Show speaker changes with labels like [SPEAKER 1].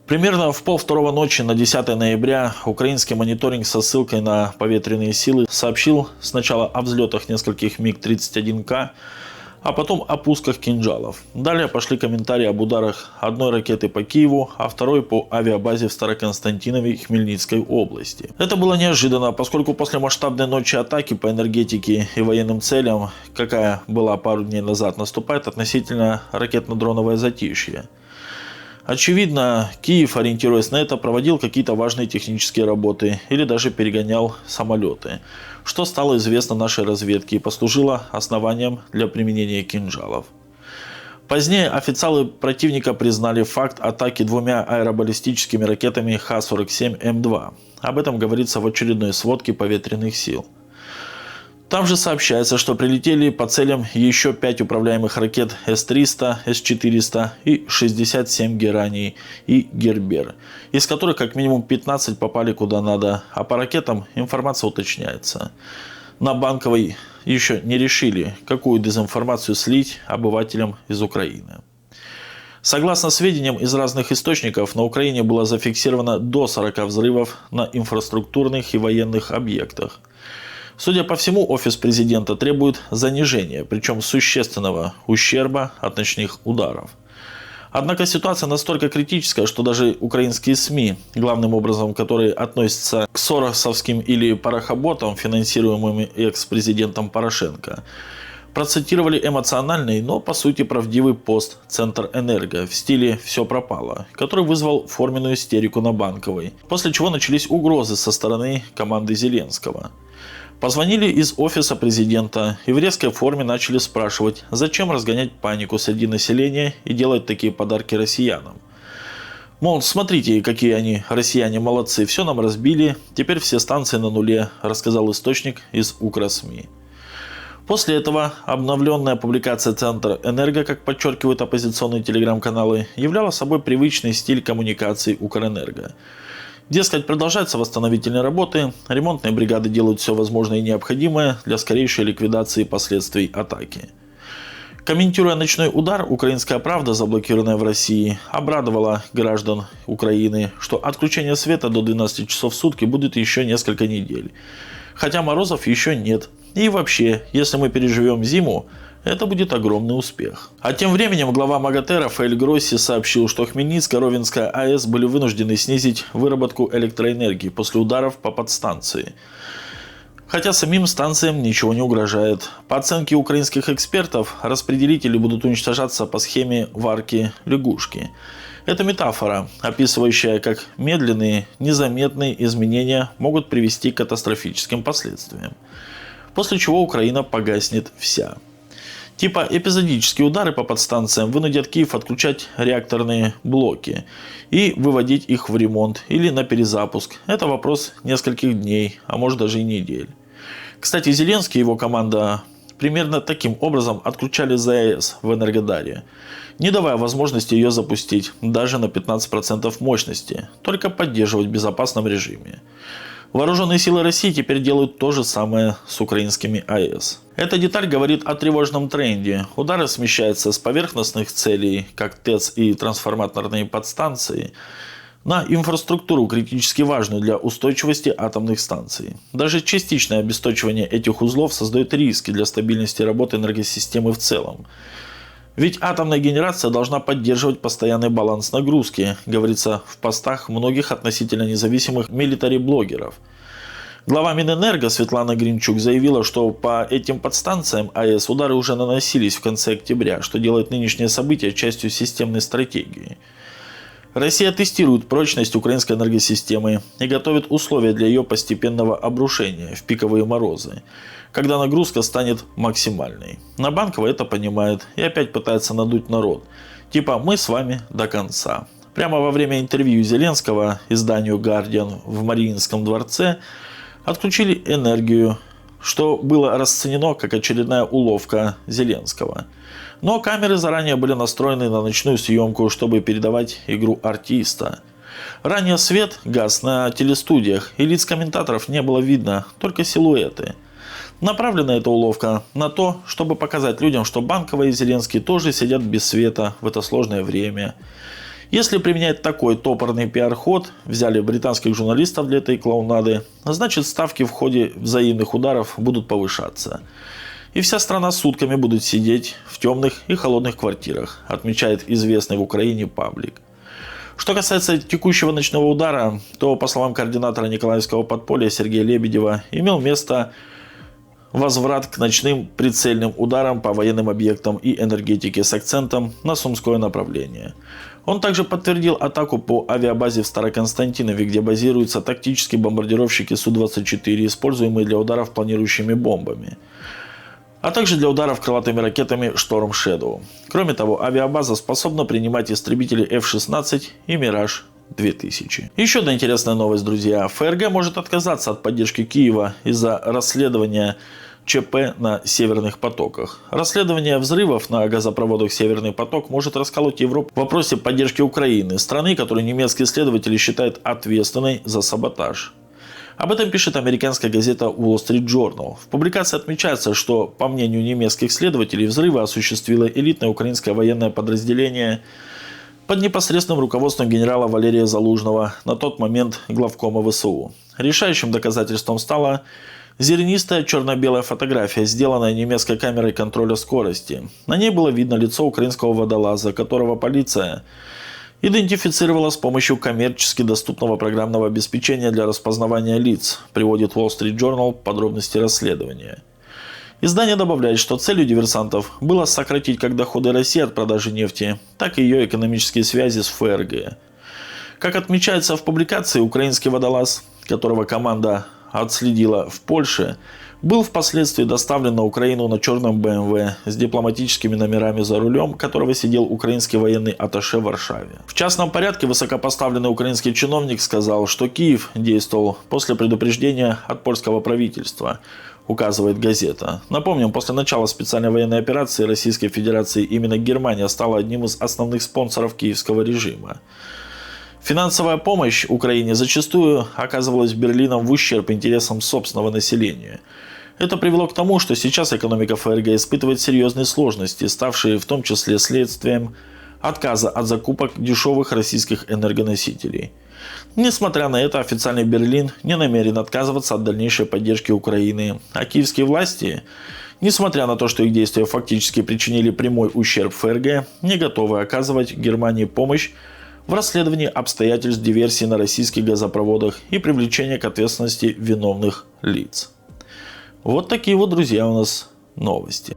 [SPEAKER 1] Примерно в полвторого ночи на 10 ноября украинский мониторинг со ссылкой на поветренные силы сообщил сначала о взлетах нескольких МиГ-31К, а потом о пусках кинжалов. Далее пошли комментарии об ударах одной ракеты по Киеву, а второй по авиабазе в Староконстантинове Хмельницкой области. Это было неожиданно, поскольку после масштабной ночи атаки по энергетике и военным целям, какая была пару дней назад, наступает относительно ракетно-дроновое затишье. Очевидно, Киев, ориентируясь на это, проводил какие-то важные технические работы или даже перегонял самолеты, что стало известно нашей разведке и послужило основанием для применения кинжалов. Позднее официалы противника признали факт атаки двумя аэробаллистическими ракетами Х-47М2. Об этом говорится в очередной сводке поветренных сил. Там же сообщается, что прилетели по целям еще 5 управляемых ракет С-300, С-400 и 67 Гераний и Гербер, из которых как минимум 15 попали куда надо, а по ракетам информация уточняется. На Банковой еще не решили, какую дезинформацию слить обывателям из Украины. Согласно сведениям из разных источников, на Украине было зафиксировано до 40 взрывов на инфраструктурных и военных объектах. Судя по всему, офис президента требует занижения, причем существенного ущерба от ночных ударов. Однако ситуация настолько критическая, что даже украинские СМИ, главным образом которые относятся к соросовским или парахоботам, финансируемым экс-президентом Порошенко, процитировали эмоциональный, но по сути правдивый пост Центрэнерго в стиле «все пропало», который вызвал форменную истерику на Банковой, после чего начались угрозы со стороны команды Зеленского. Позвонили из офиса президента и в резкой форме начали спрашивать, зачем разгонять панику среди населения и делать такие подарки россиянам. Мол, смотрите, какие они, россияне, молодцы, все нам разбили, теперь все станции на нуле, рассказал источник из УКРСМИ. После этого обновленная публикация Центрэнерго, как подчеркивают оппозиционные телеграм-каналы, являла собой привычный стиль коммуникации Укрэнерго. Дескать, продолжаются восстановительные работы, ремонтные бригады делают все возможное и необходимое для скорейшей ликвидации последствий атаки. Комментируя ночной удар, «Украинская правда», заблокированная в России, обрадовала граждан Украины, что отключение света до 12 часов в сутки будет еще несколько недель. Хотя морозов еще нет. И вообще, если мы переживем зиму, это будет огромный успех. А тем временем глава МАГАТЭ Рафаэль Гросси сообщил, что Хмельницко-Ровенская АЭС были вынуждены снизить выработку электроэнергии после ударов по подстанции. Хотя самим станциям ничего не угрожает. По оценке украинских экспертов, распределители будут уничтожаться по схеме варки-лягушки. Это метафора, описывающая, как медленные, незаметные изменения могут привести к катастрофическим последствиям. После чего Украина погаснет вся. Типа эпизодические удары по подстанциям вынудят Киев отключать реакторные блоки и выводить их в ремонт или на перезапуск. Это вопрос нескольких дней, а может даже и недель. Кстати, Зеленский и его команда примерно таким образом отключали ЗАЭС в Энергодаре, не давая возможности ее запустить даже на 15% мощности, только поддерживать в безопасном режиме. Вооруженные силы России теперь делают то же самое с украинскими АЭС. Эта деталь говорит о тревожном тренде. Удары смещаются с поверхностных целей, как ТЭЦ и трансформаторные подстанции, на инфраструктуру, критически важную для устойчивости атомных станций. Даже частичное обесточивание этих узлов создает риски для стабильности работы энергосистемы в целом. Ведь атомная генерация должна поддерживать постоянный баланс нагрузки, говорится в постах многих относительно независимых милитари-блогеров. Глава Минэнерго Светлана Гринчук заявила, что по этим подстанциям АЭС удары уже наносились в конце октября, что делает нынешнее событие частью системной стратегии. Россия тестирует прочность украинской энергосистемы и готовит условия для ее постепенного обрушения в пиковые морозы, когда нагрузка станет максимальной. На Банковой это понимает и опять пытается надуть народ. Типа мы с вами до конца. Прямо во время интервью Зеленского изданию Guardian в Мариинском дворце отключили энергию, что было расценено как очередная уловка Зеленского. Но камеры заранее были настроены на ночную съемку, чтобы передавать игру артиста. Ранее свет гас на телестудиях, и лиц комментаторов не было видно, только силуэты. Направлена эта уловка на то, чтобы показать людям, что Банковая и Зеленский тоже сидят без света в это сложное время. Если применять такой топорный пиар-ход, взяли британских журналистов для этой клоунады, значит ставки в ходе взаимных ударов будут повышаться. И вся страна сутками будет сидеть в темных и холодных квартирах, отмечает известный в Украине паблик. Что касается текущего ночного удара, то, по словам координатора Николаевского подполья Сергея Лебедева, имел место возврат к ночным прицельным ударам по военным объектам и энергетике с акцентом на Сумское направление. Он также подтвердил атаку по авиабазе в Староконстантинове, где базируются тактические бомбардировщики Су-24, используемые для ударов планирующими бомбами, а также для ударов крылатыми ракетами Storm Shadow. Кроме того, авиабаза способна принимать истребители F-16 и Mirage-2000. Еще одна интересная новость, друзья. ФРГ может отказаться от поддержки Киева из-за расследования ЧП на Северных потоках. Расследование взрывов на газопроводах Северный поток может расколоть Европу в вопросе поддержки Украины, страны, которую немецкие исследователи считают ответственной за саботаж. Об этом пишет американская газета Wall Street Journal. В публикации отмечается, что, по мнению немецких следователей, взрывы осуществило элитное украинское военное подразделение под непосредственным руководством генерала Валерия Залужного, на тот момент главкома ВСУ. Решающим доказательством стала зернистая черно-белая фотография, сделанная немецкой камерой контроля скорости. На ней было видно лицо украинского водолаза, которого полиция идентифицировала с помощью коммерчески доступного программного обеспечения для распознавания лиц, приводит Wall Street Journal подробности расследования. Издание добавляет, что целью диверсантов было сократить как доходы России от продажи нефти, так и ее экономические связи с ФРГ. Как отмечается в публикации, украинский водолаз, которого команда отследила в Польше, был впоследствии доставлен на Украину на черном БМВ с дипломатическими номерами за рулем, которого сидел украинский военный атташе в Варшаве. В частном порядке высокопоставленный украинский чиновник сказал, что Киев действовал после предупреждения от польского правительства, указывает газета. Напомним, после начала специальной военной операции Российской Федерации именно Германия стала одним из основных спонсоров киевского режима. Финансовая помощь Украине зачастую оказывалась Берлином в ущерб интересам собственного населения. Это привело к тому, что сейчас экономика ФРГ испытывает серьезные сложности, ставшие в том числе следствием отказа от закупок дешевых российских энергоносителей. Несмотря на это, официальный Берлин не намерен отказываться от дальнейшей поддержки Украины, а киевские власти, несмотря на то, что их действия фактически причинили прямой ущерб ФРГ, не готовы оказывать Германии помощь в расследовании обстоятельств диверсии на российских газопроводах и привлечения к ответственности виновных лиц. Вот такие вот, друзья, у нас новости.